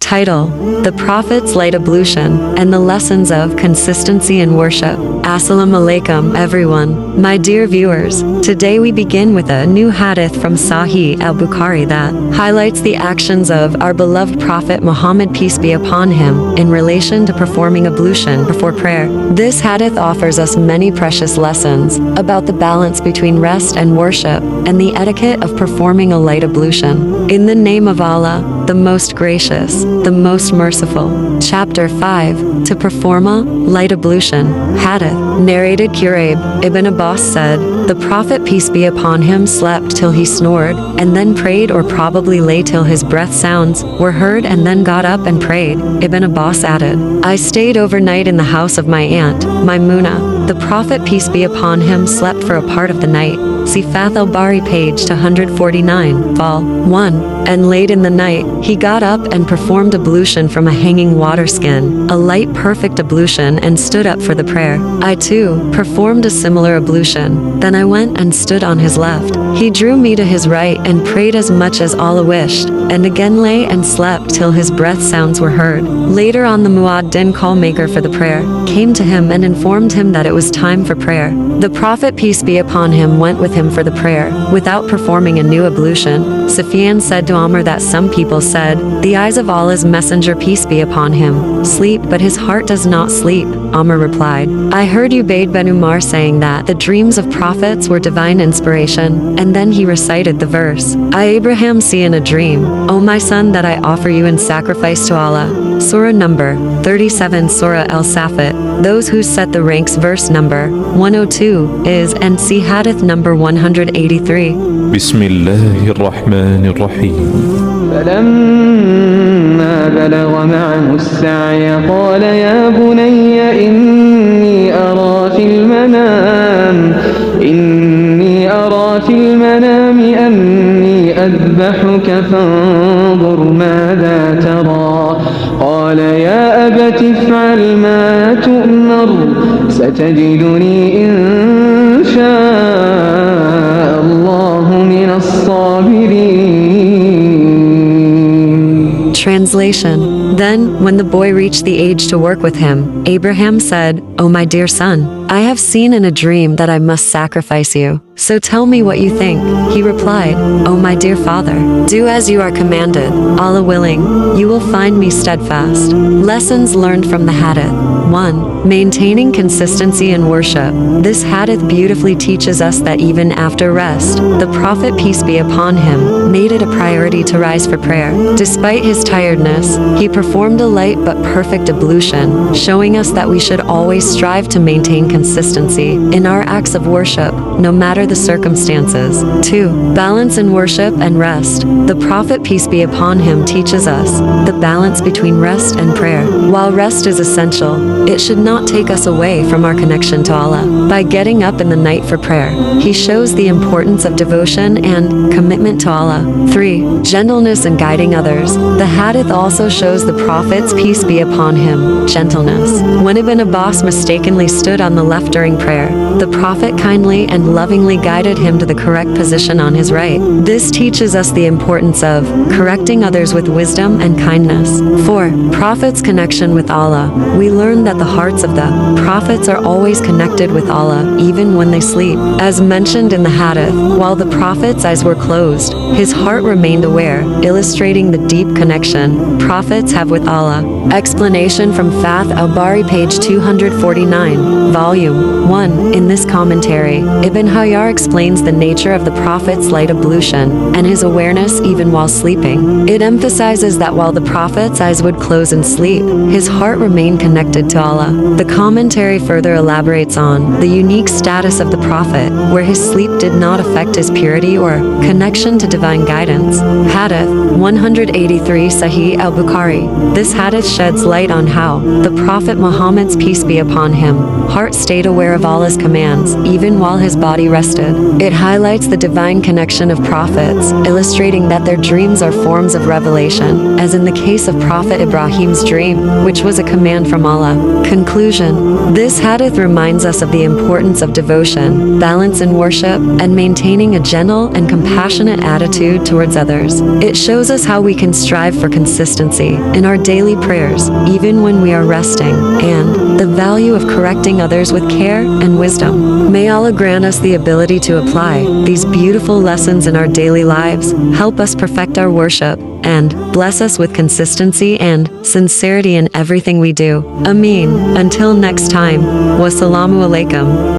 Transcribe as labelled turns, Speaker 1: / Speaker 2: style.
Speaker 1: Title: The Prophet's Light Ablution and the Lessons of Consistency in Worship. Assalamu Alaikum everyone, my dear viewers. Today we begin with a new hadith from Sahih al-Bukhari that highlights the actions of our beloved Prophet Muhammad, peace be upon him, in relation to performing ablution before prayer. This hadith offers us many precious lessons about the balance between rest and worship and the etiquette of performing a light ablution. In the name of Allah, the most gracious, the most merciful. Chapter 5, To Perform a Light Ablution. Hadith. Narrated Quraib Ibn Abbas said, the Prophet, peace be upon him, slept till he snored, and then prayed, or probably lay till his breath sounds were heard, and then got up and prayed. Ibn Abbas added, I stayed overnight in the house of my aunt, Maimuna. The Prophet, peace be upon him, slept for a part of the night. See Fath al-Bari page 249, vol. 1. And late in the night, he got up and performed ablution from a hanging water skin, a light perfect ablution, and stood up for the prayer. I too performed a similar ablution. Then I went and stood on his left. He drew me to his right and prayed as much as Allah wished, and again lay and slept till his breath sounds were heard. Later on, the Muaddin, call maker for the prayer, came to him and informed him that it was time for prayer. The Prophet, peace be upon him, went with him for the prayer, without performing a new ablution. Sufyan said to Amr that some people said, the eyes of Allah's messenger, peace be upon him, sleep, but his heart does not sleep. Amr replied, I heard Ubayd bin Umar saying that the dreams of prophets were divine inspiration, and then he recited the verse, I Abraham see in a dream, O my son, that I offer you in sacrifice to Allah. Surah number 37, Surah al-Safat. Those who set the ranks, verse number 102 is, and see hadith number 183.
Speaker 2: Bismillahir Rahmanir Rahim.
Speaker 3: فلما بلغ معه السعي قال يا بني إني أرى في المنام أني أذبحك فانظر ماذا ترى قال يا أبت افعل ما تؤمر ستجدني إن شاء الله من الصابرين. Translation. Then, when the boy reached the age to work with him, Abraham said, O my dear son, I have seen in a dream that I must sacrifice you. So tell me what you think. He replied, O my dear father, do as you are commanded. Allah willing, you will find me steadfast. Lessons learned from the hadith. 1. Maintaining consistency in worship. This hadith beautifully teaches us that even after rest, the Prophet, peace be upon him, made it a priority to rise for prayer. Despite his tiredness, he performed a light but perfect ablution, showing us that we should always strive to maintain consistency in our acts of worship, no matter the circumstances. 2. Balance in worship and rest. The Prophet, peace be upon him, teaches us the balance between rest and prayer. While rest is essential, it should not take us away from our connection to Allah. By getting up in the night for prayer, he shows the importance of devotion and commitment to Allah. 3. Gentleness in guiding others. The hadith also shows the Prophet's, peace be upon him, gentleness. When Ibn Abbas mistakenly stood on the left during prayer, the Prophet kindly and lovingly guided him to the correct position on his right. This teaches us the importance of correcting others with wisdom and kindness. 4. Prophet's connection with Allah. We learn that the hearts of the prophets are always connected with Allah, even when they sleep. As mentioned in the hadith, while the Prophet's eyes were closed, his heart remained aware, illustrating the deep connection prophets have with Allah. Explanation from Fath al-Bari page 249, volume 1. In this commentary, Ibn Hajar explains the nature of the Prophet's light ablution and his awareness even while sleeping. It emphasizes that while the Prophet's eyes would close in sleep, his heart remained connected to Allah. The commentary further elaborates on the unique status of the Prophet, where his sleep did not affect his purity or connection to divine guidance. Hadith 183, Sahih al-Bukhari. This hadith sheds light on how the Prophet Muhammad's, peace be upon him, heart stayed aware of Allah's commands, even while his body rested. It highlights the divine connection of prophets, illustrating that their dreams are forms of revelation, as in the case of Prophet Ibrahim's dream, which was a command from Allah. Conclusion. This hadith reminds us of the importance of devotion, balance in worship, and maintaining a gentle and compassionate attitude towards others. It shows us how we can strive for consistency in our daily prayers, even when we are resting, and the value of correcting others with care and wisdom. May Allah grant us the ability to apply these beautiful lessons in our daily lives, help us perfect our worship, and bless us with consistency and sincerity in everything we do. Ameen. Until next time, wassalamu alaikum.